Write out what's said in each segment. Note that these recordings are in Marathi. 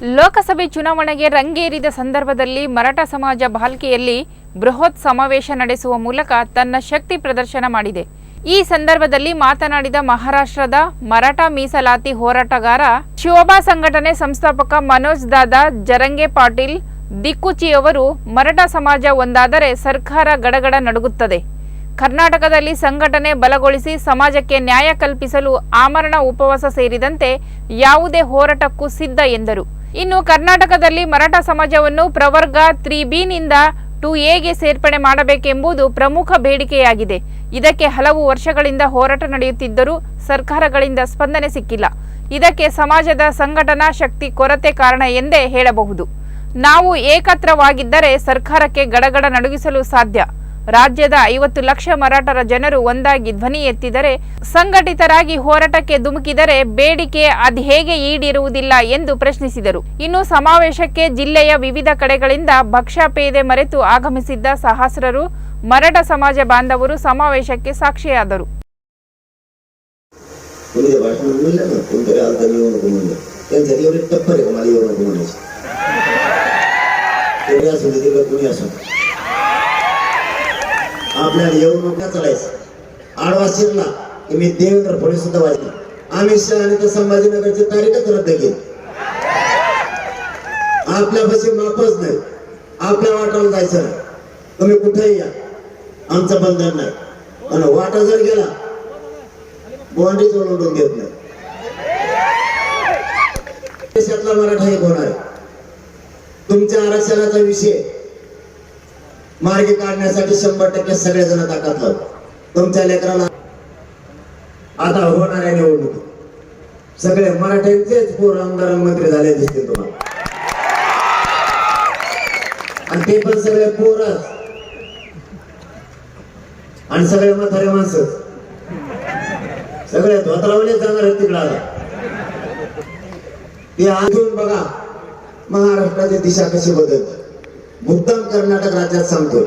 ಲೋಕಸಭೆ ಚುನಾವಣೆಗೆ ರಂಗೇರಿದ ಸಂದರ್ಭದಲ್ಲಿ ಮರಾಠ ಸಮಾಜ ಭಾಲ್ಕಿಯಲ್ಲಿ ಬೃಹತ್ ಸಮಾವೇಶ ನಡೆಸುವ ಮೂಲಕ ತನ್ನ ಶಕ್ತಿ ಪ್ರದರ್ಶನ ಮಾಡಿದೆ. ಈ ಸಂದರ್ಭದಲ್ಲಿ ಮಾತನಾಡಿದ ಮಹಾರಾಷ್ಟ್ರದ ಮರಾಠ ಮೀಸಲಾತಿ ಹೋರಾಟಗಾರ ಶಿವಬಾ ಸಂಘಟನೆ ಸಂಸ್ಥಾಪಕ ಮನೋಜ್ ದಾದಾ ಜರಂಗೆ ಪಾಟೀಲ್ ದಿಕ್ಕುಚಿ ಅವರು ಮರಾಠ ಸಮಾಜ ಒಂದಾದರೆ ಸರ್ಕಾರ ಗಡಗಡ ನಡುಗುತ್ತದೆ. ಕರ್ನಾಟಕದಲ್ಲಿ ಸಂಘಟನೆ ಬಲಗೊಳಿಸಿ ಸಮಾಜಕ್ಕೆ ನ್ಯಾಯ ಕಲ್ಪಿಸಲು ಆಮರಣ ಉಪವಾಸ ಸೇರಿದಂತೆ ಯಾವುದೇ ಹೋರಾಟಕ್ಕೂ ಸಿದ್ಧ ಎಂದರು. ಇನ್ನು ಕರ್ನಾಟಕದಲ್ಲಿ ಮರಾಠ ಸಮಾಜವನ್ನು ಪ್ರವರ್ಗ 3Bನಿಂದ 2Aಗೆ ಸೇರ್ಪಡೆ ಮಾಡಬೇಕೆಂಬುದು ಪ್ರಮುಖ ಬೇಡಿಕೆಯಾಗಿದೆ. ಇದಕ್ಕೆ ಹಲವು ವರ್ಷಗಳಿಂದ ಹೋರಾಟ ನಡೆಯುತ್ತಿದ್ದರೂ ಸರ್ಕಾರಗಳಿಂದ ಸ್ಪಂದನೆ ಸಿಕ್ಕಿಲ್ಲ. ಇದಕ್ಕೆ ಸಮಾಜದ ಸಂಘಟನಾ ಶಕ್ತಿ ಕೊರತೆ ಕಾರಣ ಎಂದೇ ಹೇಳಬಹುದು. ನಾವು ಏಕತ್ರವಾಗಿದ್ದರೆ ಸರ್ಕಾರಕ್ಕೆ ಗಡಗಡ ನಡುಗಿಸಲು ಸಾಧ್ಯ. ರಾಜ್ಯದ 50 ಲಕ್ಷ ಮರಾಠರ ಜನರು ಒಂದಾಗಿ ಧ್ವನಿ ಎತ್ತಿದರೆ, ಸಂಘಟಿತರಾಗಿ ಹೋರಾಟಕ್ಕೆ ಧುಮುಕಿದರೆ ಬೇಡಿಕೆ ಅದ್ಹೇಗೆ ಈಡೇರುವುದಿಲ್ಲ ಎಂದು ಪ್ರಶ್ನಿಸಿದರು. ಇನ್ನು ಸಮಾವೇಶಕ್ಕೆ ಜಿಲ್ಲೆಯ ವಿವಿಧ ಕಡೆಗಳಿಂದ ಭಕ್ಷ್ಯಪೇದೆ ಮರೆತು ಆಗಮಿಸಿದ್ದ ಸಹಸ್ರಾರು ಮರಾಠ ಸಮಾಜ ಬಾಂಧವರು ಸಮಾವೇಶಕ್ಕೆ ಸಾಕ್ಷಿಯಾದರು. आपल्याला येऊन नोकऱ्या चालायचं आडवा शिरला की मी देवेंद्र फडणवीस सुद्धा वाजले. अमित शहा आणि तर संभाजीनगरची तारीखच रद्द केली. आपल्यापाशी माफच नाही, आपल्या वाटाला जायचं नाही. तुम्ही कुठेही या, आमचं बंधन नाही. पण वाटा जर गेला बाउंड्रीज ओलांडून देत नाही. देशातला मराठा एक होणार. तुमच्या आरक्षणाचा विषय मार्गी काढण्यासाठी 100% सगळेजण ताकद लावतात. तुमच्या लेकराला आता होणाऱ्या निवडणुकीत सगळे मराठ्यांचेच पोर आमदार मंत्री झाले दिसतील तुम्हाला. आणि ते पण सगळे पोरच आणि सगळे म्हातारे माणसं सगळे धोतरावले जाणार आहेत तिकडे. आला ते अजून बघा महाराष्ट्राची दिशा कशी बदलते. मुद्दाम कर्नाटक राज्यात सांगतो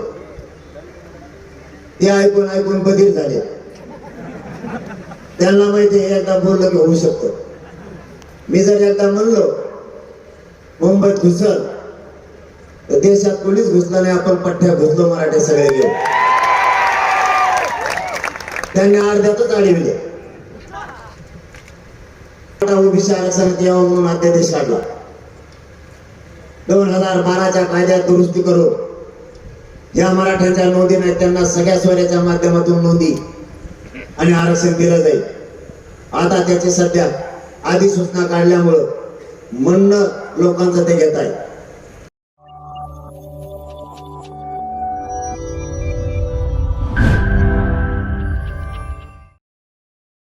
ते ऐकून बधीर झाले. त्यांना माहिती एकदा बोललं की होऊ शकतं. मी जर एकदा म्हणलो मुंबईत घुसल तर देशात कोणीच घुसलं नाही. आपण पठ्ठ्या घुसलो मराठे सगळे घेऊन. त्यांनी अर्ध्यातच अडविले. ओबीसी आरक्षणात यावं म्हणून अध्यादेश काढला. 2012च्या कायद्यात दुरुस्ती करून ज्या मराठ्यांच्या नोंदी नाहीत त्यांना सगळ्या स्वराच्या माध्यमातून नोंदी आणि आरक्षण दिलं जाईल. आता त्याची सध्या अधिसूचना काढल्यामुळं म्हणणं लोकांचं ते घेत आहे.